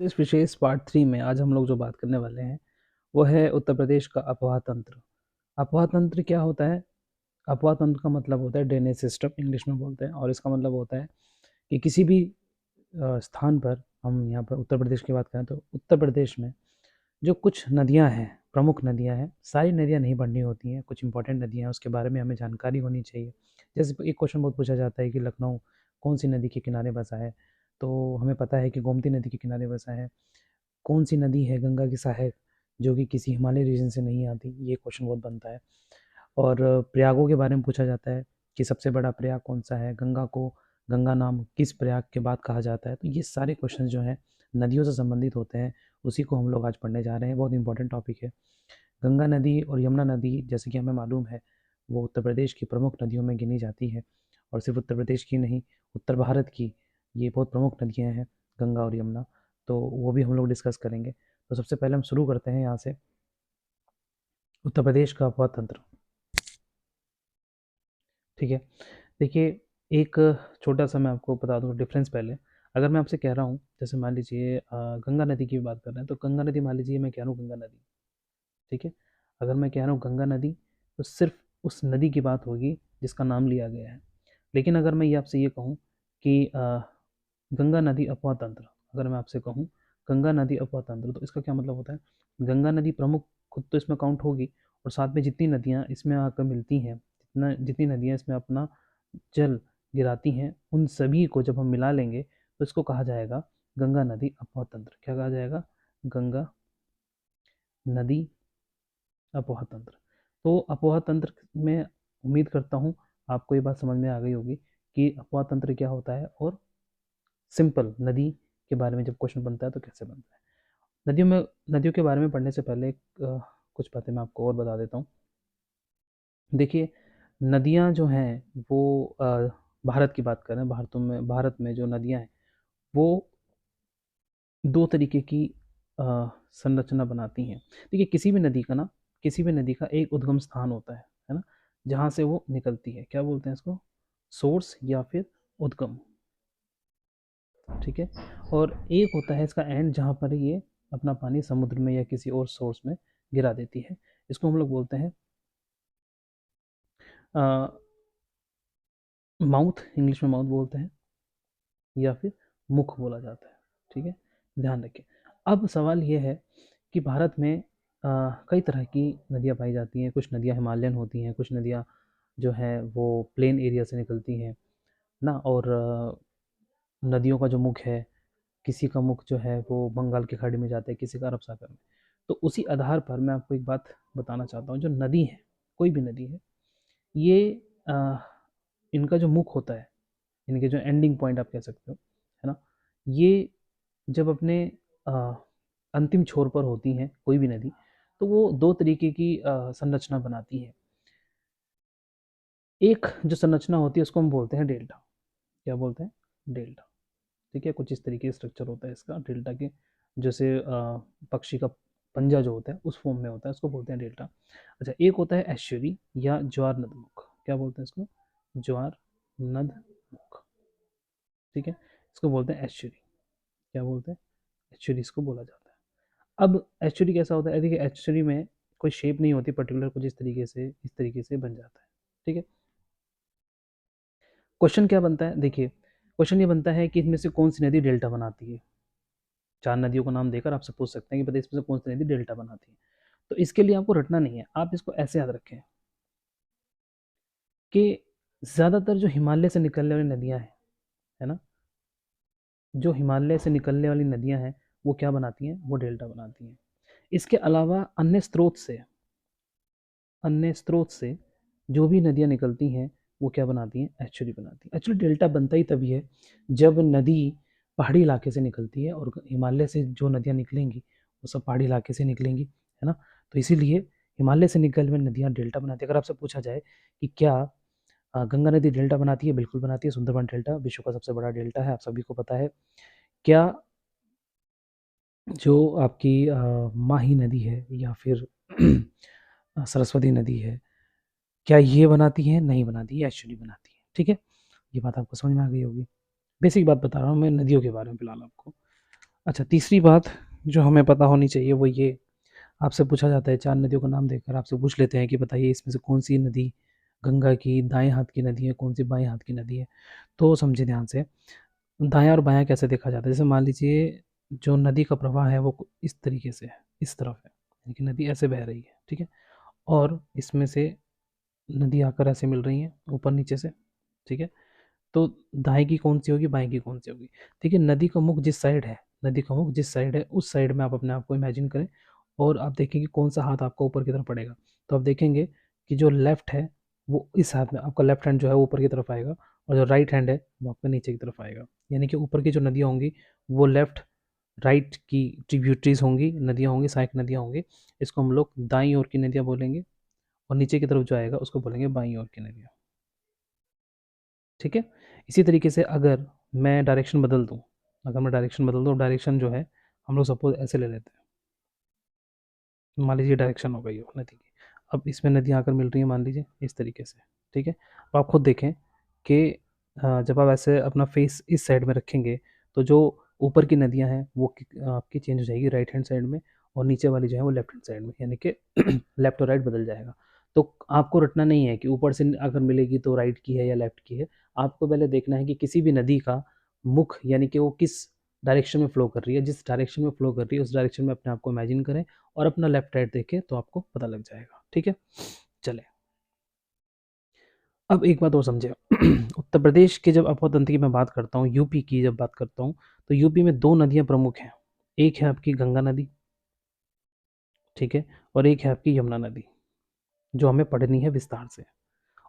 इस विशेष पार्ट 3 में आज हम लोग जो बात करने वाले हैं वो है उत्तर प्रदेश का अफवाह तंत्र। अफवाह तंत्र क्या होता है? अफवाह तंत्र का मतलब होता है ड्रेनेज सिस्टम, इंग्लिश में बोलते हैं। और इसका मतलब होता है कि किसी भी स्थान पर, हम यहाँ पर उत्तर प्रदेश की बात करें तो उत्तर प्रदेश में जो कुछ नदियाँ हैं, प्रमुख नदियाँ हैं, सारी नदियाँ नहीं बढ़नी होती हैं, कुछ इंपॉर्टेंट नदियाँ हैं, उसके बारे में हमें जानकारी होनी चाहिए। जैसे एक क्वेश्चन बहुत पूछा जाता है कि लखनऊ कौन सी नदी के किनारे बसा है? तो हमें पता है कि गोमती नदी के किनारे बसा है। कौन सी नदी है गंगा की सहायक जो कि किसी हिमालय रीजन से नहीं आती? ये क्वेश्चन बहुत बनता है। और प्रयागों के बारे में पूछा जाता है कि सबसे बड़ा प्रयाग कौन सा है? गंगा को, गंगा नाम किस प्रयाग के बाद कहा जाता है? तो ये सारे क्वेश्चन जो हैं नदियों से संबंधित होते हैं, उसी को हम लोग आज पढ़ने जा रहे हैं। बहुत इंपॉर्टेंट टॉपिक है। गंगा नदी और यमुना नदी, जैसे कि हमें मालूम है, वो उत्तर प्रदेश की प्रमुख नदियों में गिनी जाती है। और सिर्फ उत्तर प्रदेश की नहीं, उत्तर भारत की ये बहुत प्रमुख नदियाँ हैं, गंगा और यमुना। तो वो भी हम लोग डिस्कस करेंगे। तो सबसे पहले हम शुरू करते हैं यहाँ से, उत्तर प्रदेश का अफवाह तंत्र। ठीक है, देखिए, एक छोटा सा मैं आपको बता दूँ डिफरेंस पहले। अगर मैं आपसे कह रहा हूँ, जैसे मान लीजिए गंगा नदी की बात कर रहे हैं, तो गंगा नदी मान लीजिए मैं कह रहा हूँ गंगा नदी। ठीक है, अगर मैं कह रहा हूँ गंगा नदी तो सिर्फ उस नदी की बात होगी जिसका नाम लिया गया है। लेकिन अगर मैं ये आपसे ये कहूँ कि गंगा नदी अफवाह तंत्र, अगर मैं आपसे कहूँ गंगा नदी अफवाह तंत्र, तो इसका क्या मतलब होता है? गंगा नदी प्रमुख खुद तो इसमें काउंट होगी, और साथ में जितनी नदियाँ इसमें आकर मिलती हैं, जितनी नदियाँ इसमें अपना जल गिराती हैं, उन सभी को जब हम मिला लेंगे तो इसको कहा जाएगा गंगा नदी अफवाह तंत्र। क्या कहा जाएगा? गंगा नदी अपोहा तंत्र। तो अपोहा तंत्र में उम्मीद करता हूँ आपको ये बात समझ में आ गई होगी कि अपोहा तंत्र क्या होता है, और सिंपल नदी के बारे में जब क्वेश्चन बनता है तो कैसे बनता है। नदियों के बारे में पढ़ने से पहले कुछ बातें मैं आपको और बता देता हूँ। देखिए, नदियाँ जो हैं वो भारत की बात करें, भारत में जो नदियाँ हैं वो दो तरीके की संरचना बनाती हैं। देखिए, किसी भी नदी का एक उद्गम स्थान होता है ना, जहाँ से वो निकलती है। क्या बोलते हैं इसको? सोर्स या फिर उद्गम। ठीक है, और एक होता है इसका एंड, जहाँ पर ये अपना पानी समुद्र में या किसी और सोर्स में गिरा देती है। इसको हम लोग बोलते हैं माउथ, इंग्लिश में माउथ बोलते हैं, या फिर मुख बोला जाता है। ठीक है, ध्यान रखें। अब सवाल ये है कि भारत में कई तरह की नदियाँ पाई जाती हैं। कुछ नदियाँ हिमालयन होती हैं, कुछ नदियाँ जो हैं वो प्लेन एरिया से निकलती हैं ना। और नदियों का जो मुख है, किसी का मुख जो है वो बंगाल की खाड़ी में जाता है, किसी का अरब सागर में। तो उसी आधार पर मैं आपको एक बात बताना चाहता हूँ। जो नदी है, कोई भी नदी है, ये अ, इनका जो मुख होता है, इनके जो एंडिंग पॉइंट आप कह सकते हो, है ना, ये जब अपने अ, अंतिम छोर पर होती हैं कोई भी नदी, तो वो दो तरीके की संरचना बनाती है। एक जो संरचना होती है उसको हम बोलते हैं डेल्टा। क्या बोलते हैं? डेल्टा। ठीक है, कुछ इस तरीके से स्ट्रक्चर होता है इसका डेल्टा के, जैसे पक्षी का पंजा जो होता है उस फॉर्म में होता है, उसको बोलते हैं डेल्टा। अच्छा, एक होता है एस्चुरी या ज्वार नदमुख। क्या बोलते हैं इसको? ज्वार नदमुख। ठीक है, इसको बोलते हैं एस्चुरी। क्या बोलते हैं? एस्चुरी इसको बोला जाता है। अब एस्चुरी कैसा होता है? देखिए, एस्चुरी में कोई शेप नहीं होती पर्टिकुलर, कुछ इस तरीके से बन जाता है। ठीक है, क्वेश्चन क्या बनता है? देखिए, क्वेश्चन ये बनता है कि इनमें से कौन सी नदी डेल्टा बनाती है। चार नदियों का नाम देकर आपसे पूछ सकते हैं कि बताइए इसमें से कौन सी नदी डेल्टा बनाती है। तो इसके लिए आपको रटना नहीं है, आप इसको ऐसे याद रखें कि ज़्यादातर जो हिमालय से निकलने वाली नदियाँ हैं, है ना, जो हिमालय से निकलने वाली नदियाँ हैं वो क्या बनाती हैं? वो डेल्टा बनाती हैं। इसके अलावा अन्य स्रोत से जो भी नदियाँ निकलती हैं वो क्या बनाती हैं? एस्चुरी बनाती हैं। एक्चुअली डेल्टा बनता ही तभी है जब नदी पहाड़ी इलाके से निकलती है, और हिमालय से जो नदियाँ निकलेंगी वो सब पहाड़ी इलाके से निकलेंगी, है ना। तो इसीलिए हिमालय से निकलने वाली नदियाँ डेल्टा बनाती है। अगर आपसे पूछा जाए कि क्या गंगा नदी डेल्टा बनाती है? बिल्कुल बनाती है। सुंदरबन डेल्टा विश्व का सबसे बड़ा डेल्टा है, आप सभी को पता है। क्या जो आपकी माही नदी है या फिर सरस्वती नदी है, क्या ये बनाती है? नहीं बनाती है, एस्चुरी बनाती है। ठीक है, ये बात आपको समझ में आ गई होगी। बेसिक बात बता रहा हूँ मैं नदियों के बारे में फिलहाल आपको। अच्छा, तीसरी बात जो हमें पता होनी चाहिए वो ये, आपसे पूछा जाता है 4 नदियों का नाम देकर आपसे पूछ लेते हैं कि बताइए इसमें से कौन-सी नदी गंगा की दाएँ हाथ की नदी है, कौन-सी बाएँ हाथ की नदी है? तो समझिए ध्यान से, दायाँ और बायाँ कैसे देखा जाता है? जैसे मान लीजिए जो नदी का प्रवाह है वो इस तरीके से है, इस तरफ है, यानी कि नदी ऐसे बह रही है, ठीक है? और इसमें से नदी आकर ऐसे मिल रही हैं ऊपर-नीचे से, ठीक है? तो दाएँ की कौन-सी होगी, बाएँ की कौन-सी होगी? देखिए नदी का मुख जिस साइड है, नदी का मुख जिस साइड है, उस साइड में आप अपने आप को इमेजिन करें और आप देखेंगे कौन-सा हाथ आपका ऊपर की तरफ पड़ेगा। तो आप देखेंगे कि जो लेफ्ट है, वो इस हाथ में आपका लेफ्ट हैंड जो है वो ऊपर की तरफ आएगा और जो राइट हैंड है, वो आपका नीचे की तरफ आएगा। यानी कि ऊपर की जो नदियाँ होंगी, वो लेफ्ट, राइट की ट्रिब्यूटरीज़ होंगी, नदियाँ होंगी, सहायक नदियाँ होंगी। इसको हम लोग दाईं ओर की नदियाँ बोलेंगे और नीचे की तरफ जो आएगा, उसको बोलेंगे बाईं ओर की नदियाँ। ठीक है? इसी तरीके से अगर मैं डायरेक्शन बदल दूँ, डायरेक्शन जो है हम लोग सपोज़ ऐसे ले लेते हैं। मान लीजिए डायरेक्शन हो गई हो नदी की। अब इसमें नदियाँ आकर मिल रही हैं मान लीजिए इस तरीके से, ठीक है? अब आप खुद देखें कि जब आप ऐसे अपना फेस इस साइड में रखेंगे, तो जो ऊपर की नदियाँ हैं वो आपकी चेंज हो जाएगी राइट हैंड साइड में और नीचे वाली जो है वो लेफ्ट हैंड साइड में, यानी कि लेफ्ट और राइट बदल जाएगा। तो आपको रटना नहीं है कि ऊपर से अगर मिलेगी तो राइट की है या लेफ्ट की है। आपको पहले देखना है कि किसी भी नदी का मुख यानी कि वो किस डायरेक्शन में फ्लो कर रही है, जिस डायरेक्शन में फ्लो कर रही है उस डायरेक्शन में अपने आप को इमेजिन करें और अपना लेफ्ट राइट देखें तो आपको पता लग जाएगा। ठीक है? चलें, अब एक बात और समझिए। उत्तर प्रदेश के जब अफवाह तंत्र की मैं बात करता हूँ, यूपी की जब बात करता हूँ, तो यूपी में 2 नदियाँ प्रमुख हैं। एक है आपकी गंगा नदी, ठीक है? और एक है आपकी यमुना नदी, जो हमें पढ़नी है विस्तार से।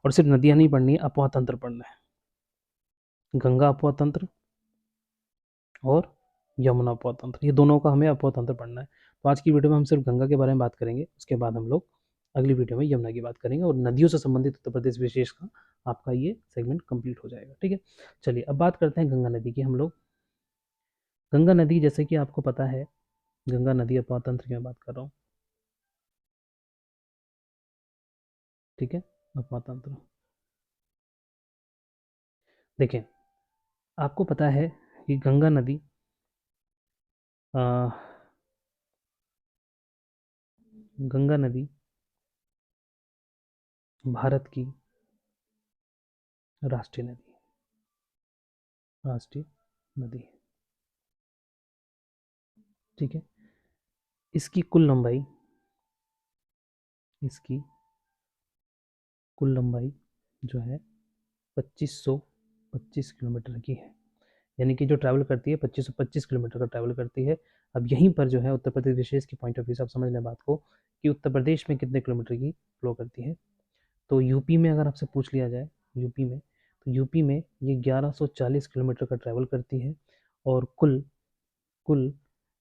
और सिर्फ नदियाँ नहीं पढ़नी है, अफवाह तंत्र पढ़ना है। गंगा अफवाह तंत्र और यमुना अफवाह तंत्र, ये दोनों का हमें अफवाह तंत्र पढ़ना है। तो आज की वीडियो में हम सिर्फ गंगा के बारे में बात करेंगे, उसके बाद हम लोग अगली वीडियो में यमुना की बात करेंगे और नदियों से संबंधित उत्तर प्रदेश विशेष का आपका ये सेगमेंट कंप्लीट हो जाएगा। ठीक है? चलिए अब बात करते हैं गंगा नदी की हम लोग। गंगा नदी जैसे कि आपको पता है, गंगा नदी अफवाह तंत्र की मैं बात कर रहा हूँ, ठीक है? अफवाह तंत्र, देखें, आपको पता है कि गंगा नदी अ, गंगा नदी भारत की राष्ट्रीय नदी है, राष्ट्रीय नदी है, ठीक है? इसकी कुल लंबाई, इसकी कुल लंबाई जो है 2525 किलोमीटर की है, यानी कि जो ट्रैवल करती है 2525 किलोमीटर का ट्रैवल करती है। अब यहीं पर जो है उत्तर प्रदेश विशेष की पॉइंट ऑफ व्यू से आप समझ लें बात को कि उत्तर प्रदेश में कितने किलोमीटर की फ्लो करती है। तो यूपी में अगर आपसे पूछ लिया जाए, यूपी में, तो यूपी में ये 1140 किलोमीटर का ट्रैवल करती है और कुल कुल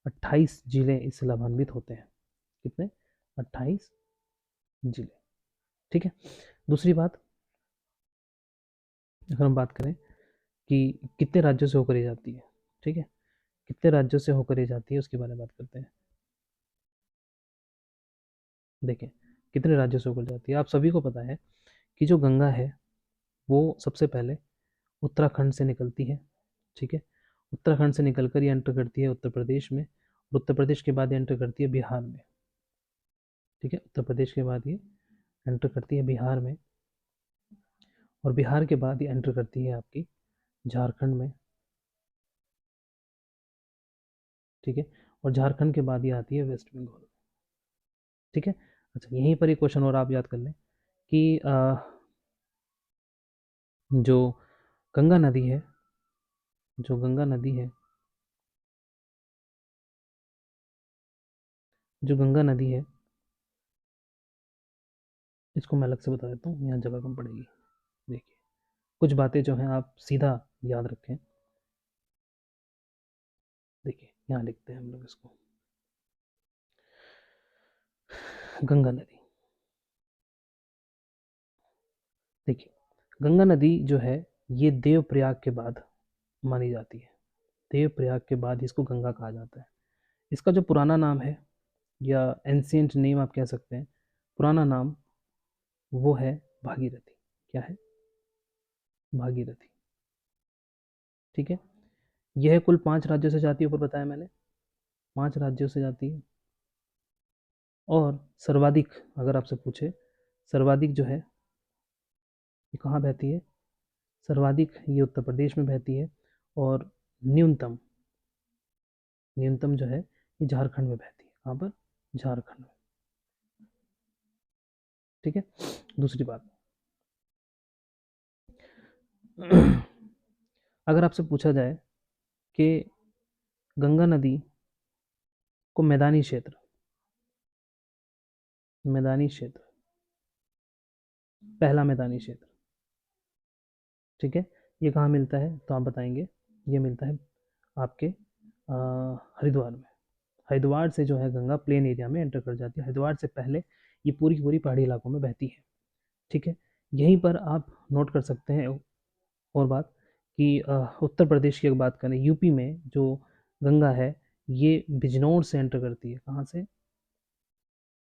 28 जिले इससे लाभान्वित होते हैं। कितने? 28 जिले, ठीक है? दूसरी बात, अगर हम बात करें कि कितने राज्यों से होकर ये जाती है, ठीक है? कितने राज्यों से होकर ये जाती है उसके बारे में बात करते हैं। देखें, कितने राज्यों से होकर जाती है। आप सभी को पता है कि जो गंगा है वो सबसे पहले उत्तराखंड से निकलती है, ठीक है? उत्तराखंड से निकलकर ये एंटर करती है उत्तर प्रदेश में और उत्तर प्रदेश के बाद ये एंटर करती है बिहार में, ठीक है? उत्तर प्रदेश के बाद ये एंटर करती है बिहार में और बिहार के बाद ये एंटर करती है आपकी झारखंड में, ठीक है? और झारखंड के बाद ये आती है वेस्ट बंगाल, ठीक है? अच्छा, यहीं पर एक क्वेश्चन और आप याद कर लें कि जो गंगा नदी है, जो गंगा नदी है, जो गंगा नदी है, इसको मैं अलग से बता देता हूँ, यहाँ जगह कम पड़ेगी। देखिए, कुछ बातें जो हैं आप सीधा याद रखें। देखिए, यहाँ लिखते हैं हम लोग इसको, गंगा नदी। देखिए, गंगा नदी जो है ये देवप्रयाग के बाद मानी जाती है। देवप्रयाग के बाद इसको गंगा कहा जाता है। इसका जो पुराना नाम है या एंशिएंट नेम आप कह सकते हैं, पुराना नाम वो है भागीरथी। क्या है? भागीरथी, ठीक है? यह कुल 5 राज्यों से जाती है, ऊपर बताया मैंने। 5 राज्यों से जाती है। और सर्वाधिक, अगर आपसे पूछे सर्वाधिक जो है ये कहाँ बहती है, सर्वाधिक ये उत्तर प्रदेश में बहती है। और न्यूनतम, न्यूनतम जो है ये झारखंड में बहती है। कहाँ पर, झारखंड में। ठीक है। दूसरी बात, अगर आपसे पूछा जाए कि गंगा नदी को मैदानी क्षेत्र, मैदानी क्षेत्र, पहला मैदानी क्षेत्र, ठीक है, ये कहाँ मिलता है, तो आप बताएंगे ये मिलता है आपके हरिद्वार में। हरिद्वार से जो है गंगा प्लेन एरिया में एंटर कर जाती है। हरिद्वार से पहले ये पूरी की पूरी पहाड़ी इलाकों में बहती है। ठीक है। यहीं पर आप नोट कर सकते हैं और बात कि उत्तर प्रदेश की अगर बात करें, यूपी में जो गंगा है ये बिजनौर से एंटर करती है। कहाँ से,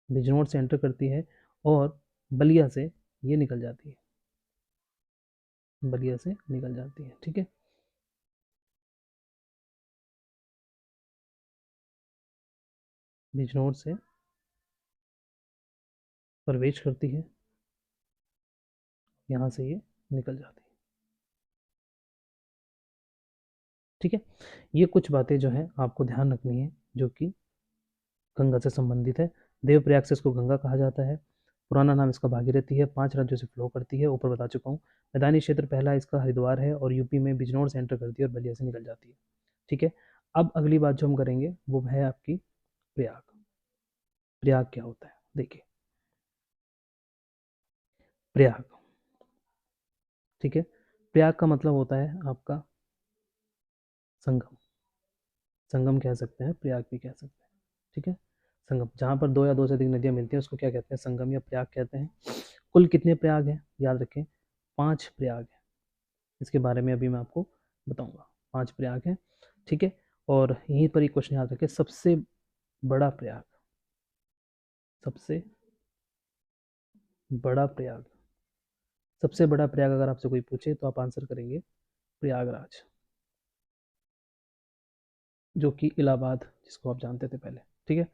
बिजनौर से एंटर करती है और बलिया से ये निकल जाती है, बलिया से निकल जाती है। ठीक है। बिजनौर से प्रवेश करती है, यहाँ से ये निकल जाती है। ठीक है। ये कुछ बातें जो है आपको ध्यान रखनी है जो कि गंगा से संबंधित है। देवप्रयाग से इसको गंगा कहा जाता है। पुराना नाम इसका भागीरथी है। 5 राज्यों से फ्लो करती है, ऊपर बता चुका हूँ। मैदानी क्षेत्र पहला इसका हरिद्वार है और यूपी में बिजनौर से एंटर करती है और बलिया से निकल जाती है। ठीक है। अब अगली बात जो हम करेंगे वो है आपकी प्रयाग। प्रयाग क्या होता है, देखिए प्रयाग, ठीक है, प्रयाग का मतलब होता है आपका संगम। संगम कह सकते हैं, प्रयाग भी कह सकते हैं। ठीक है। संगम, जहाँ पर 2 या 2 से अधिक नदियाँ मिलती हैं उसको क्या कहते हैं, संगम या प्रयाग कहते हैं। कुल कितने प्रयाग हैं, याद रखें 5 प्रयाग हैं। इसके बारे में अभी मैं आपको बताऊंगा। 5 प्रयाग हैं। ठीक है। और यहीं पर एक क्वेश्चन याद रखें, सबसे बड़ा प्रयाग, सबसे बड़ा प्रयाग, सबसे बड़ा प्रयाग अगर आपसे कोई पूछे तो आप आंसर करेंगे प्रयागराज, जो कि इलाहाबाद, जिसको आप जानते थे पहले। ठीक है।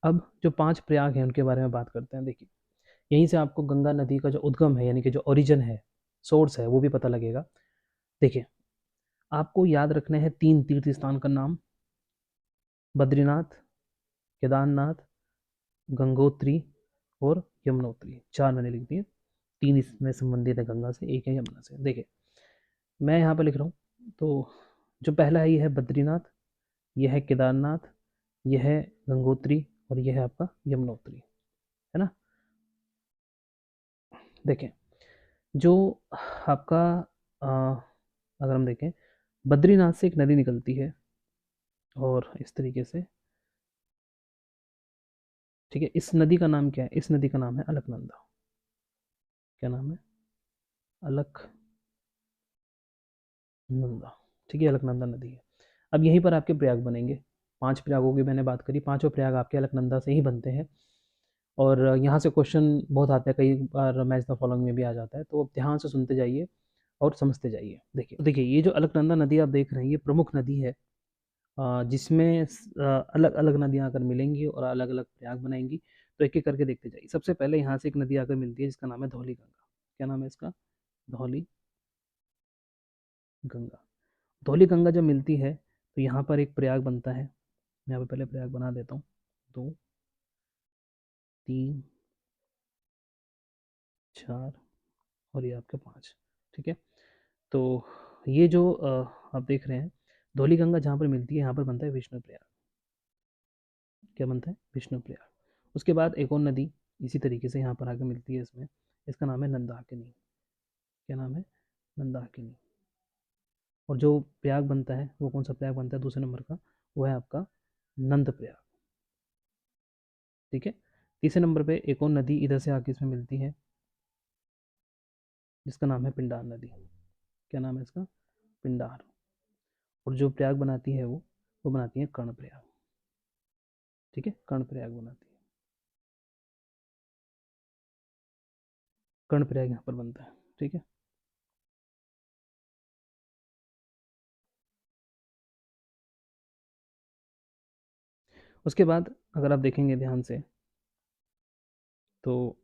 अब जो 5 प्रयाग हैं उनके बारे में बात करते हैं। देखिए यहीं से आपको गंगा नदी का जो उद्गम है, यानी कि जो ओरिजिन है, सोर्स है, वो भी पता लगेगा। देखिए आपको याद रखने हैं 3 तीर्थ स्थान का नाम, बद्रीनाथ, केदारनाथ, गंगोत्री और यमुनोत्री। 4 मैंने लिख दिए, 3 इसमें संबंधित है गंगा से, एक है यमुना से। देखिए मैं यहाँ पर लिख रहा हूँ, तो जो पहला है ये है बद्रीनाथ, यह है केदारनाथ, यह है गंगोत्री और यह है आपका यमुनोत्री, है ना। देखें जो आपका अ, अगर हम देखें, बद्रीनाथ से एक नदी निकलती है और इस तरीके से, ठीक है, इस नदी का नाम क्या है, इस नदी का नाम है अलकनंदा। क्या नाम है, अलकनंदा। ठीक है, अलकनंदा नदी है। अब यहीं पर आपके प्रयाग बनेंगे। 5 प्रयागों की मैंने बात करी, पांचों प्रयाग आपके अलकनंदा से ही बनते हैं। और यहाँ से क्वेश्चन बहुत आते हैं, कई बार मैच द फॉलोइंग में भी आ जाता है, तो आप ध्यान से सुनते जाइए और समझते जाइए। देखिए ये जो अलकनंदा नदी आप देख रहे हैं ये प्रमुख नदी है, जिसमें अलग अलग नदियाँ आकर मिलेंगी और अलग अलग प्रयाग बनाएंगी। तो एक एक करके देखते जाइए। सबसे पहले यहाँ से एक नदी आकर मिलती है जिसका नाम है धौली गंगा। क्या नाम है इसका, धौली गंगा। धौली गंगा जब मिलती है तो यहाँ पर एक प्रयाग बनता है। मैं यहाँ पर पहले प्रयाग बना देता हूँ, 2, 3, 4 और ये आपके 5। ठीक है। तो ये जो आप देख रहे हैं धौली गंगा जहाँ पर मिलती है यहाँ पर बनता है विष्णु प्रयाग। क्या बनता है, विष्णु प्रयाग। उसके बाद एक और नदी इसी तरीके से यहाँ पर आके मिलती है इसमें, इसका नाम है नंदाकिनी। क्या नाम है, नंदाकिनी। और जो प्रयाग बनता है वो कौन सा प्रयाग बनता है दूसरे नंबर का, वो है आपका नंद प्रयाग। ठीक है। तीसरे नंबर पे एक और नदी इधर से आके इसमें मिलती है जिसका नाम है पिंडार नदी। क्या नाम है इसका, पिंडार। और जो प्रयाग बनाती है वो बनाती है कर्ण प्रयाग। ठीक है, कर्ण प्रयाग बनाती है, कर्ण प्रयाग यहाँ पर बनता है। ठीक है। उसके बाद अगर आप देखेंगे ध्यान से, तो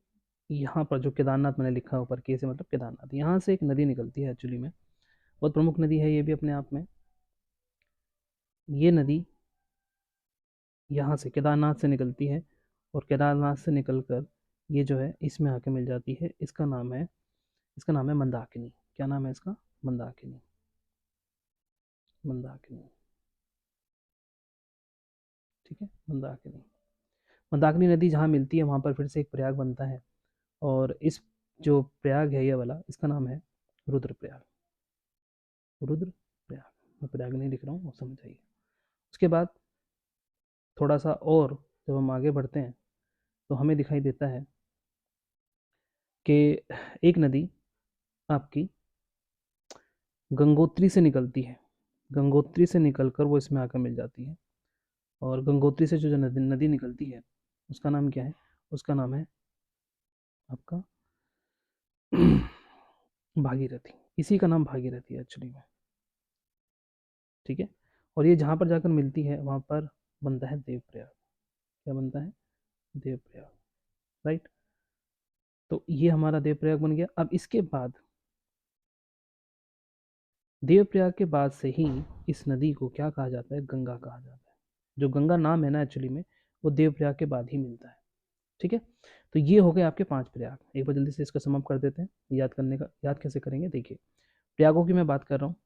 यहाँ पर जो केदारनाथ मैंने लिखा है ऊपर, के से मतलब केदारनाथ, यहाँ से एक नदी निकलती है एक्चुअली में, बहुत प्रमुख नदी है ये भी अपने आप में। ये नदी यहाँ से केदारनाथ से निकलती है, और केदारनाथ से निकलकर ये जो है इसमें आके मिल जाती है। इसका नाम है मंदाकिनी। क्या नाम है इसका? मंदाकिनी। मंदाकिनी, ठीक है, मंदाकिनी। मंदाकिनी नदी जहाँ मिलती है वहाँ पर फिर से एक प्रयाग बनता है, और इस जो प्रयाग है ये वाला, इसका नाम है रुद्रप्रयाग। रुद्रप्रयाग, मैं प्रयाग नहीं लिख रहा हूँ, समझ आइए। उसके बाद थोड़ा सा और जब हम आगे बढ़ते हैं तो हमें दिखाई देता है कि एक नदी आपकी गंगोत्री से निकलती है। गंगोत्री से निकलकर वो इसमें आकर मिल जाती है, और गंगोत्री से जो नदी निकलती है उसका नाम क्या है? उसका नाम है आपका भागीरथी। इसी का नाम भागीरथी है एक्चुअली में, ठीक है। और ये जहाँ पर जाकर मिलती है वहाँ पर बनता है देवप्रयाग। क्या बनता है? देवप्रयाग, राइट। तो ये हमारा देवप्रयाग बन गया। अब इसके बाद, देवप्रयाग के बाद से ही इस नदी को क्या कहा जाता है? गंगा कहा जाता है। जो गंगा नाम है ना एक्चुअली में, वो देवप्रयाग के बाद ही मिलता है, ठीक है। तो ये हो गए आपके 5 प्रयाग। एक बार जल्दी से इसको समाप्त कर देते हैं। याद करने का, याद कैसे करेंगे? देखिए, प्रयागों की मैं बात कर रहा हूँ,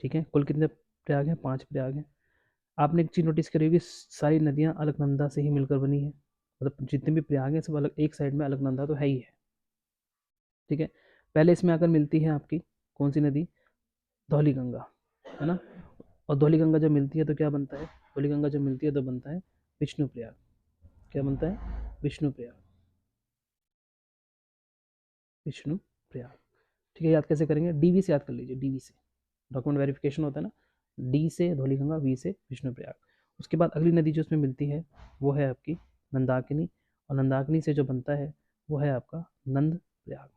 ठीक है। कुल कितने प्रयाग हैं? 5 प्रयाग हैं। आपने एक चीज़ नोटिस करी होगी, सारी नदियाँ अलकनंदा से ही मिलकर बनी है, मतलब जितने भी प्रयाग हैं सब अलग, एक साइड में अलकनंदा तो है ही है, ठीक है। पहले इसमें आकर मिलती है आपकी कौन सी नदी? धौली गंगा, है ना। और धौली गंगा जब मिलती है तो क्या बनता है? धौली गंगा जब मिलती है तो बनता है विष्णु प्रयाग। क्या बनता है? विष्णु प्रयाग। विष्णु प्रयाग, ठीक है। याद कैसे करेंगे? डीवी से याद कर लीजिए, डीवी से डॉक्यूमेंट वेरिफिकेशन होता है ना। डी से धौलीगंगा, वी से विष्णु प्रयाग। उसके बाद अगली नदी जो उसमें मिलती है वो है आपकी नंदाकिनी, और नंदाकिनी से जो बनता है वो है आपका नंद प्रयाग।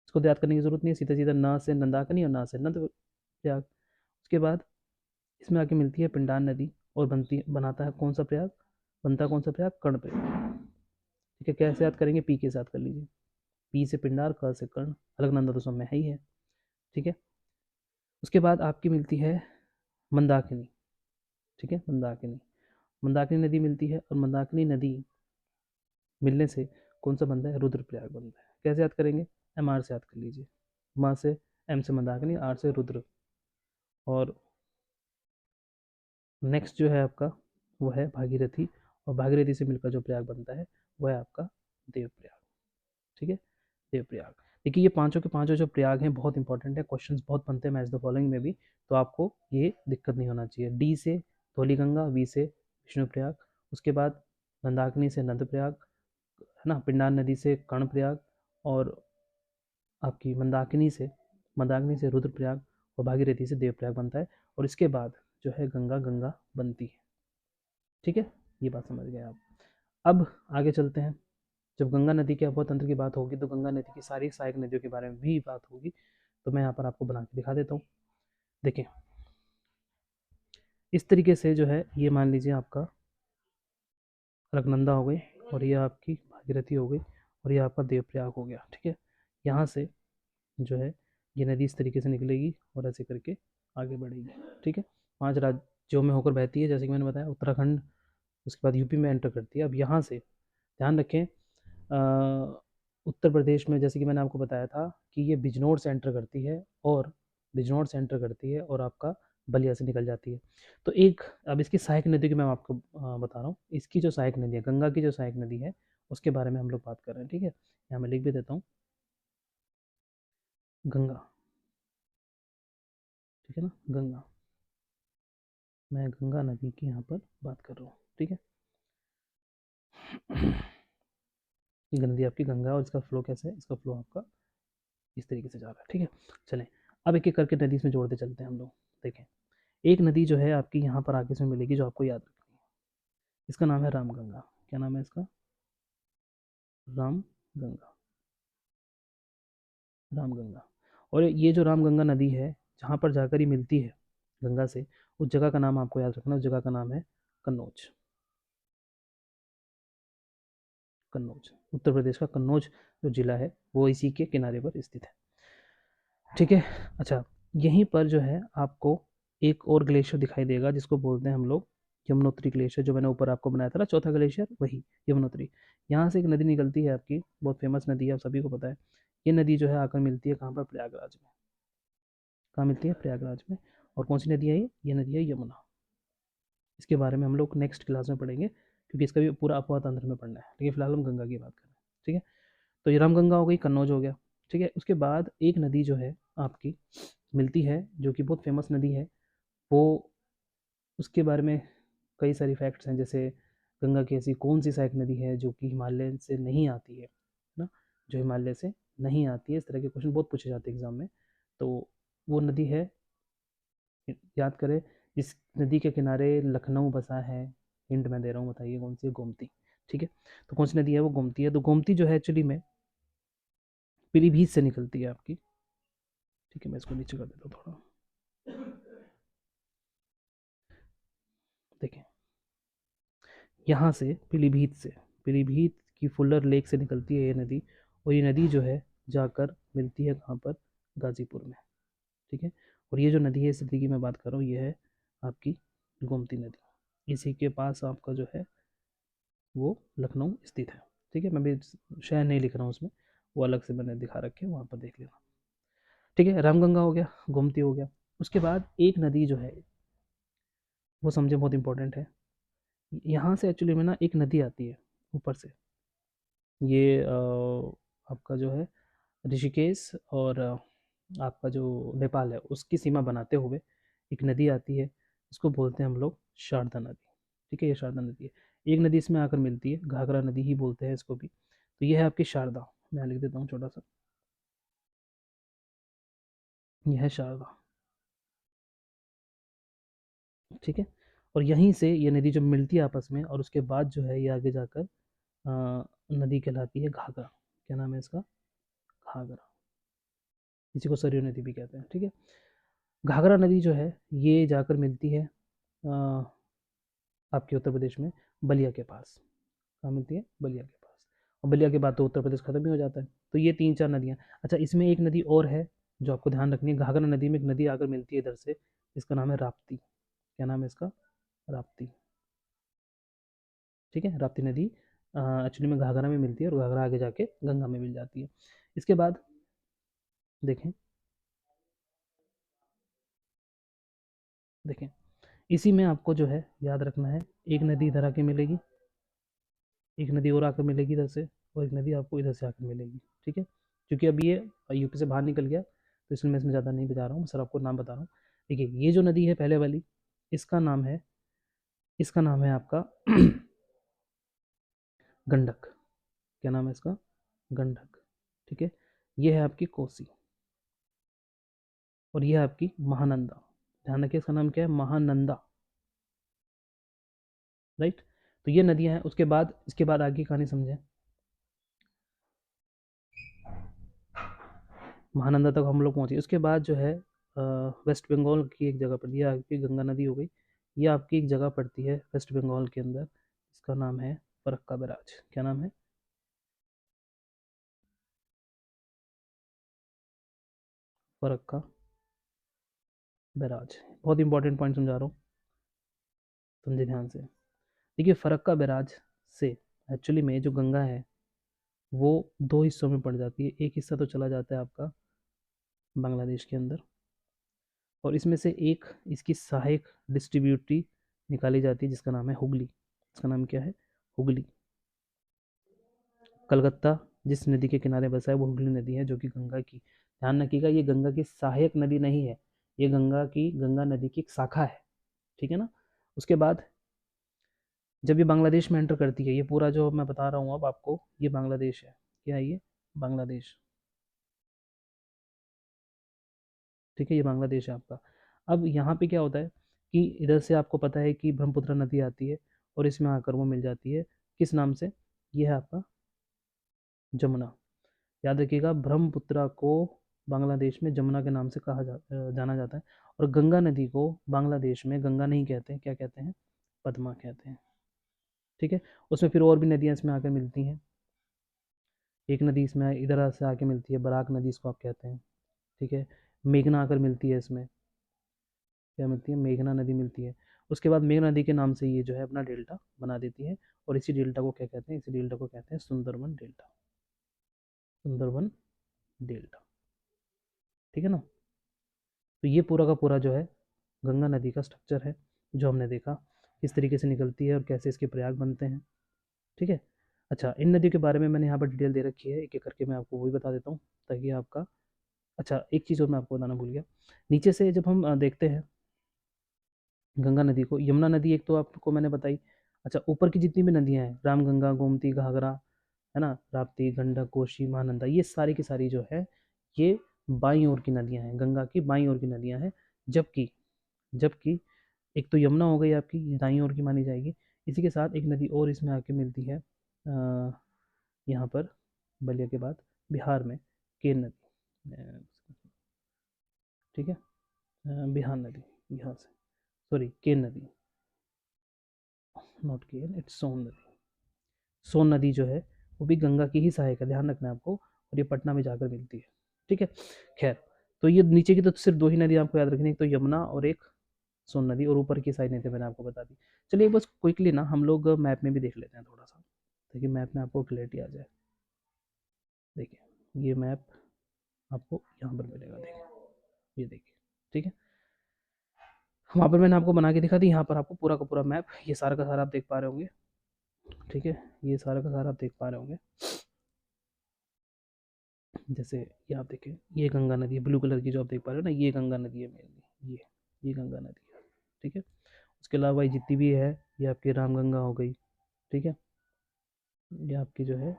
इसको तो याद करने की जरूरत नहीं है, सीधा सीधा ना से नंदाकिनी और ना से नंद प्रयाग। उसके बाद इसमें आके मिलती है पिंडार नदी, और बनाता है कौन सा प्रयाग? बनता है कौन सा प्रयाग? कर्ण प्रयाग, ठीक है। कैसे याद करेंगे? पी के साथ कर लीजिए। पी से पिंडार, क से कर्ण, अलकनंदा तो सब में है ही है, ठीक है। उसके बाद आपकी मिलती है मंदाकिनी, ठीक है, मंदाकिनी। मंदाकिनी नदी मिलती है, और मंदाकिनी नदी मिलने से कौन सा बनता है? रुद्रप्रयाग बनता है। कैसे याद करेंगे? एम आर से याद कर लीजिए। माँ से, एम से मंदाकिनी, आर से रुद्र। और नेक्स्ट जो है आपका वो है भागीरथी, और भागीरथी से मिलकर जो प्रयाग बनता है वो है आपका देवप्रयाग, ठीक है, देवप्रयाग। देखिए ये पांचों के पांचों जो प्रयाग हैं बहुत इंपॉर्टेंट है, क्वेश्चंस बहुत बनते हैं मैच द फॉलोइंग में भी, तो आपको ये दिक्कत नहीं होना चाहिए। डी से धौलीगंगा, वी से विष्णु प्रयाग, उसके बाद मंदाकिनी से नंद प्रयाग, है ना, पिंडार नदी से कर्ण प्रयाग, और आपकी मंदाकिनी से रुद्रप्रयाग, और भागीरथी से देवप्रयाग बनता है। और इसके बाद जो है गंगा, गंगा बनती है, ठीक है। ये बात समझ गए आप। अब आगे चलते हैं। जब गंगा नदी के अबोध तंत्र की बात होगी तो गंगा नदी की सारी सहायक नदियों के बारे में भी बात होगी, तो मैं यहाँ पर आपको बना के दिखा देता हूँ। देखिए इस तरीके से जो है, ये मान लीजिए आपका अलकनंदा हो गई, और ये आपकी भागीरथी हो गई, और ये आपका देवप्रयाग हो गया, ठीक है। यहाँ से जो है ये नदी इस तरीके से निकलेगी और ऐसे करके आगे बढ़ेगी, ठीक है। 5 राज्यों में होकर बहती है, जैसे कि मैंने बताया, उत्तराखंड, उसके बाद यूपी में एंटर करती है। अब यहाँ से ध्यान रखें, उत्तर प्रदेश में जैसे कि मैंने आपको बताया था कि ये बिजनौर से एंटर करती है, और बिजनौर से एंटर करती है और आपका बलिया से निकल जाती है। तो एक, अब इसकी सहायक नदी की मैं आपको बता रहा हूँ। इसकी जो सहायक नदी है, गंगा की जो सहायक नदी है, उसके बारे में हम लोग बात कर रहे हैं, ठीक है। यहाँ मैं लिख भी देता हूँ, गंगा, ठीक है ना, गंगा। मैं गंगा नदी की यहाँ पर बात कर रहा हूँ, ठीक है। ये नदी आपकी गंगा, और इसका फ्लो कैसे है? इसका फ्लो आपका इस तरीके से जा रहा है, ठीक है। चलें, अब एक एक करके नदी इसमें जोड़ते चलते हैं हम लोग। देखें, एक नदी जो है आपकी यहाँ पर आगे से मिलेगी, जो आपको याद रखनी है। इसका नाम है रामगंगा। क्या नाम है इसका? रामगंगा, रामगंगा। और ये जो रामगंगा नदी है, जहाँ पर जाकर ही मिलती है गंगा से, उस जगह का नाम आपको याद रखना है, उस जगह का नाम है कन्नौज। कन्नौज, उत्तर प्रदेश का कन्नौज जो जिला है वो इसी के किनारे पर स्थित है। ठीक है। अच्छा, यहीं पर जो है आपको एक और ग्लेशियर दिखाई देगा जिसको बोलते हैं हम लोग यमुनोत्री ग्लेशियर, जो मैंने ऊपर आपको बनाया था ना चौथा ग्लेशियर, वही यमुनोत्री। यहाँ से एक नदी निकलती है आपकी, बहुत फेमस नदी है, आप सभी को पता है। ये नदी जो है आकर मिलती है कहाँ पर, प्रयागराज में। कहाँ मिलती है, प्रयागराज में। और कौन सी नदी है ये नदी है यमुना। इसके बारे में हम लोग नेक्स्ट क्लास में पढ़ेंगे, क्योंकि इसका भी पूरा अपवाद तंत्र में पढ़ना है, लेकिन फिलहाल हम गंगा की बात कर रहे हैं। ठीक है, तो ये रामगंगा हो गई, कन्नौज हो गया। ठीक है, उसके बाद एक नदी जो है आपकी मिलती है, जो कि बहुत फेमस नदी है, वो उसके बारे में कई सारी फैक्ट्स हैं। जैसे गंगा की ऐसी कौन सी सहायक नदी है जो कि हिमालय से नहीं आती है ना, जो हिमालय से नहीं आती है। इस तरह के क्वेश्चन बहुत पूछे जाते हैं एग्जाम में। तो वो नदी है, याद करें, इस नदी के किनारे लखनऊ बसा है। हिंट मैं दे रहा हूँ, बताइए कौन सी है, गोमती। ठीक है, तो कौन सी नदी है वो, गोमती है। तो गोमती जो है एक्चुअली में पीलीभीत से निकलती है आपकी। ठीक है, मैं इसको नीचे कर देता हूँ थोड़ा, देखें, यहाँ से पीलीभीत की फुल्लर लेक से निकलती है ये नदी। और ये नदी जो है जाकर मिलती है कहाँ पर, गाजीपुर में। ठीक है, और ये जो नदी है, इस नदी की मैं बात कर रहा हूँ, ये है आपकी गोमती नदी। इसी के पास आपका जो है वो लखनऊ स्थित है। ठीक है, मैं भी शहर नहीं लिख रहा हूँ उसमें, वो अलग से मैंने दिखा रखे हैं, वहाँ पर देख लेना। ठीक है, रामगंगा हो गया, गोमती हो गया। उसके बाद एक नदी जो है वो समझे बहुत इंपॉर्टेंट है। यहाँ से एक्चुअली में ना एक नदी आती है ऊपर से, ये आपका जो है ऋषिकेश और आपका जो नेपाल है उसकी सीमा बनाते हुए एक नदी आती है, इसको बोलते हैं हम लोग शारदा नदी। ठीक है, ये शारदा नदी है। एक नदी इसमें आकर मिलती है, घाघरा नदी ही बोलते हैं इसको भी। तो ये है आपकी शारदा, मैं लिख देता हूँ छोटा सा, ये है शारदा। ठीक है, और यहीं से ये नदी जब मिलती है आपस में, और उसके बाद जो है ये आगे जाकर नदी कहलाती है घाघरा। क्या नाम है इसका, घाघरा। इसी को सरयू नदी भी कहते हैं। ठीक है, घाघरा नदी जो है ये जाकर मिलती है आपके उत्तर प्रदेश में बलिया के पास। कहाँ मिलती है, बलिया के पास। और बलिया के बाद तो उत्तर प्रदेश खत्म ही हो जाता है। तो ये तीन चार नदियाँ। अच्छा, इसमें एक नदी और है जो आपको ध्यान रखनी है, घाघरा नदी में एक नदी आकर मिलती है इधर से, इसका नाम है राप्ती। क्या नाम है इसका, राप्ती। ठीक है, राप्ती नदी एक्चुअली में घाघरा में मिलती है, और घाघरा आगे जाके गंगा में मिल जाती है। इसके बाद देखें, देखें, इसी में आपको जो है याद रखना है, एक नदी इधर आके मिलेगी, एक नदी और आकर मिलेगी इधर से, और एक नदी आपको इधर से आकर मिलेगी। ठीक है, क्योंकि अभी ये यूपी से बाहर निकल गया, तो इसलिए मैं इसमें ज़्यादा नहीं बता रहा हूँ, सर आपको नाम बता रहा हूँ। देखिए, ये जो नदी है पहले वाली, इसका नाम है, इसका नाम है आपका गंडक। क्या नाम है इसका, गंडक। ठीक है, ये है आपकी कोसी, और ये है आपकी महानंदा। ध्यान रखिए, इसका नाम क्या है, महानंदा। राइट, तो ये नदियां हैं। उसके बाद, इसके बाद आगे की कहानी समझें। महानंदा तक हम लोग पहुंचे, उसके बाद जो है वेस्ट बंगाल की एक जगह पड़ती है, आपकी गंगा नदी हो गई। ये आपकी एक जगह पड़ती है वेस्ट बंगाल के अंदर, इसका नाम है फरक्का बैराज। क्या नाम है, फरक्का बैराज। बहुत इंपॉर्टेंट पॉइंट समझा रहा हूँ, समझे ध्यान से। देखिए, फरक्का बैराज से एक्चुअली में जो गंगा है वो दो हिस्सों में पड़ जाती है। एक हिस्सा तो चला जाता है आपका बांग्लादेश के अंदर, और इसमें से एक इसकी सहायक डिस्ट्रीब्यूटरी निकाली जाती है, जिसका नाम है हुगली। इसका नाम क्या है, हुगली। कलकत्ता जिस नदी के किनारे बसा है वो हुगली नदी है, जो कि गंगा की, ध्यान रखिएगा, ये गंगा की सहायक नदी नहीं है, ये गंगा नदी की एक शाखा है। ठीक है ना। उसके बाद जब ये बांग्लादेश में एंटर करती है, ये पूरा जो मैं बता रहा हूँ अब आपको, ये बांग्लादेश है। क्या है ये, बांग्लादेश। ठीक है, ये बांग्लादेश है आपका। अब यहाँ पे क्या होता है कि इधर से आपको पता है कि ब्रह्मपुत्र नदी आती है, और इसमें आकर वो मिल जाती है किस नाम से, ये है आपका जमुना। याद रखिएगा, ब्रह्मपुत्र को बांग्लादेश में जमुना के नाम से जाना जाता है। और गंगा नदी को बांग्लादेश में गंगा नहीं कहते हैं, क्या कहते हैं, पद्मा कहते हैं। ठीक है, उसमें फिर और भी नदियाँ इसमें आकर मिलती हैं। एक नदी इसमें इधर से आके मिलती है, बराक नदी इसको आप कहते हैं। ठीक है, मेघना आकर मिलती है इसमें, क्या मिलती है, मेघना नदी मिलती है। उसके बाद मेघना नदी के नाम से ये जो है अपना डेल्टा बना देती है, और इसी डेल्टा को क्या कहते हैं, इसी डेल्टा को कहते हैं सुंदरबन डेल्टा, सुंदरबन डेल्टा। ठीक है ना। तो ये पूरा का पूरा जो है गंगा नदी का स्ट्रक्चर है, जो हमने देखा किस तरीके से निकलती है और कैसे इसके प्रयाग बनते हैं। ठीक है। अच्छा, इन नदियों के बारे में मैंने यहाँ पर डिटेल दे रखी है, एक एक करके मैं आपको वही बता देता हूँ ताकि आपका। अच्छा, एक चीज़ और मैं आपको बताना भूल गया। नीचे से जब हम देखते हैं गंगा नदी को, यमुना नदी एक तो आपको मैंने बताई। अच्छा, ऊपर की जितनी भी नदियाँ हैं, रामगंगा, गोमती, घाघरा, है ना, राप्ती, गंडक, कोशी, महानंदा, ये सारी की सारी जो है ये बाईं ओर की नदियाँ हैं, गंगा की बाईं ओर की नदियाँ हैं। जबकि जबकि एक तो यमुना हो गई आपकी, दाईं ओर की मानी जाएगी। इसी के साथ एक नदी और इसमें आके मिलती है यहाँ पर बलिया के बाद बिहार में, केन नदी। ठीक है, बिहार नदी, बिहार से, सॉरी, केन नदी, नॉट केन, इट्स सोन नदी। सोन नदी जो है वो भी गंगा की ही सहायक है, ध्यान रखना है आपको, और ये पटना में जाकर मिलती है। ठीक है, खैर, तो ये नीचे की तो सिर्फ दो ही नदी आपको याद रखनी है, एक तो यमुना और एक सोन नदी, और ऊपर की सारी नदी मैंने आपको बता दी। चलिए बस क्विकली ना हम लोग मैप में भी देख लेते हैं थोड़ा सा, ताकि मैप में आपको क्लैरिटी आ जाए। देखिए, ये मैप आपको यहाँ पर मिलेगा, देखिए, ये देखिए। ठीक है, वहाँ पर मैंने आपको बना के दिखा दी, यहाँ पर आपको पूरा का पूरा मैप, ये सारा का सारा आप देख पा रहे होंगे। ठीक है, ये सारा का सारा आप देख पा रहे होंगे। जैसे ये आप देखें, ये गंगा नदी है, ब्लू कलर की जो आप देख पा रहे हो ना, ये गंगा नदी है मेनली, ये गंगा नदी है। ठीक है, उसके अलावा ये जितनी भी है, ये आपकी रामगंगा हो गई। ठीक है, ये आपकी जो है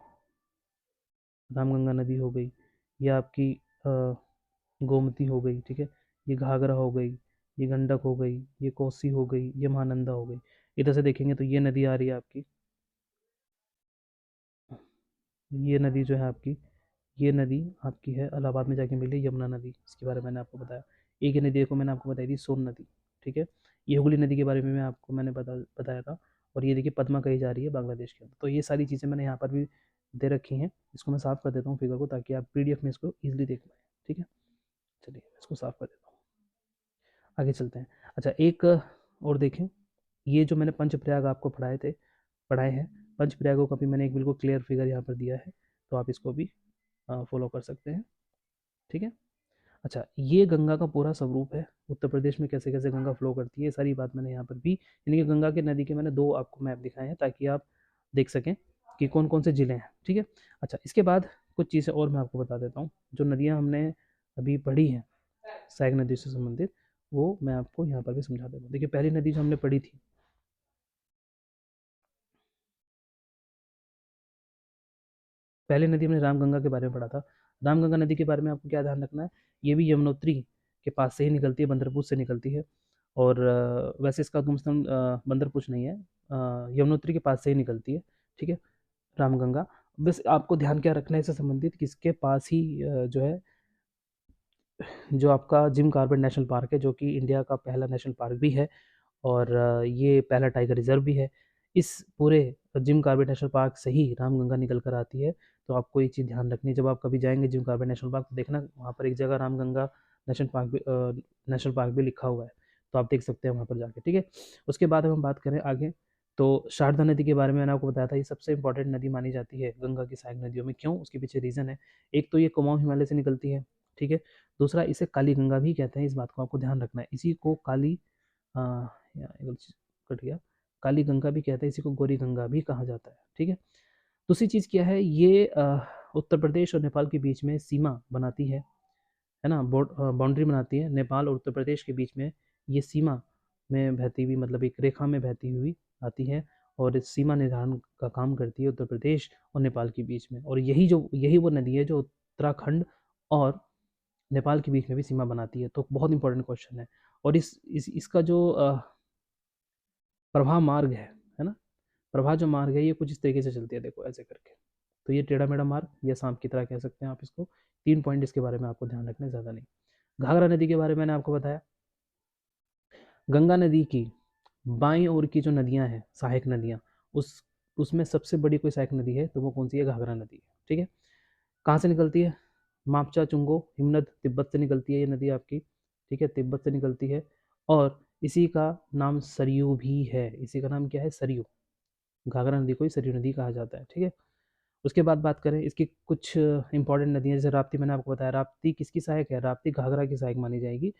रामगंगा नदी हो गई, ये आपकी गोमती हो गई। ठीक है, ये घाघरा हो गई, ये गंडक हो गई, ये कोसी हो गई, ये महानंदा हो गई। इधर से देखेंगे तो ये नदी आ रही है आपकी, ये नदी जो है आपकी, ये नदी आपकी है इलाहाबाद में जाके मिली, यमुना नदी, इसके बारे में मैंने आपको बताया। एक ही नदी को मैंने आपको बताई थी, सोन नदी। ठीक है, ये हुगली नदी के बारे में मैं आपको मैंने बताया था। और ये देखिए पद्मा कही जा रही है बांग्लादेश के अंदर। तो ये सारी चीज़ें मैंने यहाँ पर भी दे रखी हैं। इसको मैं साफ़ कर देता हूँ फिगर को, ताकि आप पीडीएफ में इसको ईजिली देख पाएँ। ठीक है, चलिए इसको साफ़ कर देता हूँ, आगे चलते हैं। अच्छा, एक और देखें, ये जो मैंने पंचप्रयाग आपको पढ़ाए हैं, पंचप्रयागों का भी मैंने एक बिल्कुल क्लियर फिगर यहाँ पर दिया है, तो आप इसको भी फॉलो कर सकते हैं। ठीक है। अच्छा, ये गंगा का पूरा स्वरूप है, उत्तर प्रदेश में कैसे कैसे गंगा फ्लो करती है, सारी बात मैंने यहाँ पर भी, यानी कि गंगा के नदी के मैंने दो आपको मैप दिखाए हैं, ताकि आप देख सकें कि कौन कौन से ज़िले हैं। ठीक है। अच्छा, इसके बाद कुछ चीज़ें और मैं आपको बता देता हूँ, जो नदियाँ हमने अभी पढ़ी हैं सहायक नदी से संबंधित, वो मैं आपको यहाँ पर भी समझा देता हूँ। देखिए, पहली नदी जो हमने पढ़ी थी, पहले नदी हमने रामगंगा के बारे में पढ़ा था। रामगंगा नदी के बारे में आपको क्या ध्यान रखना है, ये भी यमुनोत्री के पास से ही निकलती है, बंदरपूछ से निकलती है। और वैसे इसका तुम बंदरपूछ नहीं है, यमुनोत्री के पास से ही निकलती है। ठीक है, रामगंगा। बस आपको ध्यान क्या रखना है इससे संबंधित, किसके पास ही जो है, जो आपका जिम कॉर्बेट नेशनल पार्क है, जो कि इंडिया का पहला नेशनल पार्क भी है, और ये पहला टाइगर रिजर्व भी है। इस पूरे जिम कॉर्बेट नेशनल पार्क से ही रामगंगा निकल कर आती है। तो आपको एक चीज़ ध्यान रखनी है, जब आप कभी जाएंगे जिम कॉर्बेट नेशनल पार्क, तो देखना वहाँ पर एक जगह रामगंगा नेशनल पार्क भी लिखा हुआ है, तो आप देख सकते हैं वहाँ पर जाके। ठीक है, उसके बाद हम बात करें आगे, तो शारदा नदी के बारे में मैंने आपको बताया था, ये सबसे इंपॉर्टेंट नदी मानी जाती है गंगा की सहायक नदियों में। क्यों, उसके पीछे रीज़न है। एक तो ये कुमाऊं हिमालय से निकलती है। ठीक है, दूसरा इसे काली गंगा भी कहते हैं, इस बात को आपको ध्यान रखना है। इसी को काली एक चीज़ कट गया, काली गंगा भी कहते हैं, इसी को गोरी गंगा भी कहा जाता है। ठीक है, दूसरी चीज़ क्या है, ये उत्तर प्रदेश और नेपाल के बीच में सीमा बनाती है ना, बाउंड्री बनाती है नेपाल और उत्तर प्रदेश के बीच में। ये सीमा में बहती हुई, मतलब एक रेखा में बहती हुई आती है, और इस सीमा निर्धारण का काम करती है उत्तर प्रदेश और नेपाल के बीच में। और यही वो नदी है जो उत्तराखंड और नेपाल के बीच में भी सीमा बनाती है। तो बहुत इंपॉर्टेंट क्वेश्चन है। और इसका जो प्रवाह मार्ग है ना, प्रवाह जो मार्ग है, ये कुछ इस तरीके से चलती है, देखो ऐसे करके। तो ये टेढ़ा मेढ़ा मार्ग, या सांप की तरह कह सकते हैं आप इसको। 3 पॉइंट इसके बारे में आपको ध्यान रखना है, ज़्यादा नहीं। घाघरा नदी के बारे में मैंने आपको बताया, गंगा नदी की बाईं ओर की जो नदियां हैं, सहायक नदियां, उस उसमें सबसे बड़ी कोई सहायक नदी है तो वो कौन सी है? घाघरा नदी है। ठीक है। कहाँ से निकलती है? मापचा, चुंगो, हिमनद, तिब्बत से निकलती है ये नदी आपकी। ठीक है, तिब्बत से निकलती है। और इसी का नाम सरयू भी है। इसी का नाम क्या है? सरयू। घाघरा नदी को ही सरयू नदी कहा जाता है। ठीक है। उसके बाद बात करें इसकी कुछ इंपॉर्टेंट नदियाँ, जैसे राप्ती, मैंने आपको बताया राप्ती किसकी सहायक है? राप्ती घाघरा की सहायक मानी जाएगी।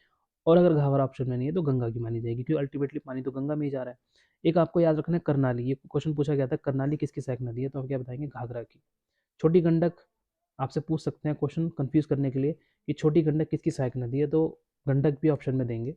और अगर घाघरा ऑप्शन में नहीं है तो गंगा की मानी जाएगी, क्योंकि अल्टीमेटली पानी तो गंगा में ही जा रहा है। एक आपको याद रखना है करनाली, ये क्वेश्चन पूछा गया था, करनाली किसकी सहायक नदी है? तो हम क्या बताएंगे? घाघरा की। छोटी गंडक आपसे पूछ सकते हैं क्वेश्चन कंफ्यूज करने के लिए कि छोटी गंडक किसकी सहायक नदी है, तो गंडक भी ऑप्शन में देंगे,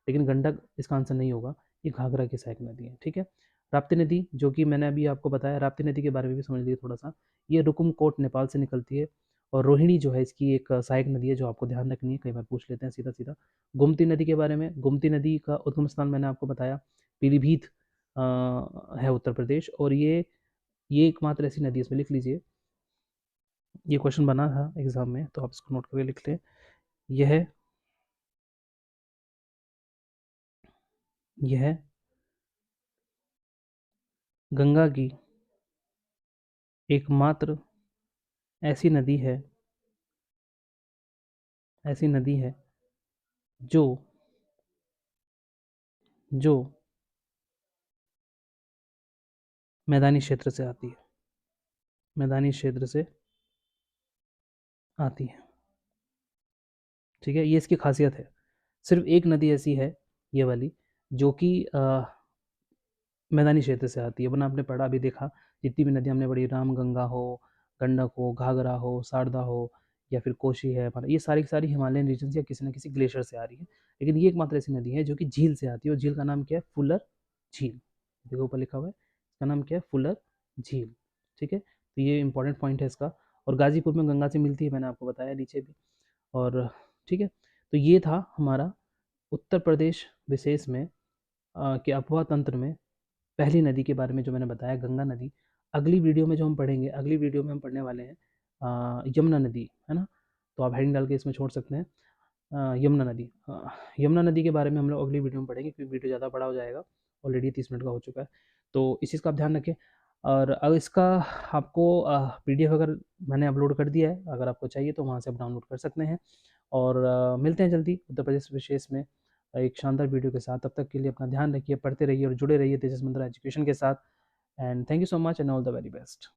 लेकिन गंडक इसका आंसर नहीं होगा, ये घाघरा की सहायक नदी है। ठीक है। राप्ती नदी, जो कि मैंने अभी आपको बताया, राप्ती नदी के बारे में भी समझ लीजिए थोड़ा सा। ये रुकुमकोट नेपाल से निकलती है। और रोहिणी जो है इसकी एक सहायक नदी है, जो आपको ध्यान रखनी है, कई बार पूछ लेते हैं सीधा सीधा। गोमती नदी के बारे में, गोमती नदी का उद्गम स्थान मैंने आपको बताया, पीलीभीत है उत्तर प्रदेश। और ये एकमात्र ऐसी नदी है, इसमें लिख लीजिए, ये क्वेश्चन बना था एग्जाम में तो आप इसको नोट करके लिख लें। यह यह गंगा की एकमात्र ऐसी नदी है, ऐसी नदी है जो जो मैदानी क्षेत्र से आती है, मैदानी क्षेत्र से आती है। ठीक है, ये इसकी खासियत है। सिर्फ एक नदी ऐसी है, ये वाली, जो कि मैदानी क्षेत्र से आती है। वरना आपने पढ़ा भी देखा, जितनी भी नदी हमने पढ़ी, राम गंगा हो, गंडक हो, घाघरा हो, शारदा हो, या फिर कोशी है हमारा, ये सारी की सारी हिमालयन रीजन से या किसी न किसी ग्लेशियर से आ रही है। लेकिन ये एकमात्र ऐसी नदी है जो कि झील से आती है, और झील का नाम क्या है? फुलर झील। देखो ऊपर लिखा हुआ है, इसका नाम क्या है? फुलर झील। ठीक है, तो ये इंपॉर्टेंट पॉइंट है इसका। और गाजीपुर में गंगा से मिलती है, मैंने आपको बताया नीचे भी। और ठीक है, तो ये था हमारा उत्तर प्रदेश विशेष में कि अफवाह तंत्र में पहली नदी के बारे में जो मैंने बताया, गंगा नदी। अगली वीडियो में जो हम पढ़ेंगे, अगली वीडियो में हम पढ़ने वाले हैं यमुना नदी, है ना? तो आप हेडिंग डाल के इसमें छोड़ सकते हैं, यमुना नदी। यमुना नदी के बारे में हम लोग अगली वीडियो में पढ़ेंगे, क्योंकि वीडियो ज़्यादा बड़ा हो जाएगा, ऑलरेडी 30 मिनट का हो चुका है। तो इस चीज़ का आप ध्यान रखें। और अगर इसका आपको पीडीएफ अगर मैंने अपलोड कर दिया है, अगर आपको चाहिए तो वहाँ से आप डाउनलोड कर सकते हैं। और मिलते हैं जल्दी उत्तर प्रदेश विशेष में एक शानदार वीडियो के साथ। तब तक के लिए अपना ध्यान रखिए, पढ़ते रहिए और जुड़े रहिए तेजस मंत्रा एजुकेशन के साथ। And thank you so much and all the very best.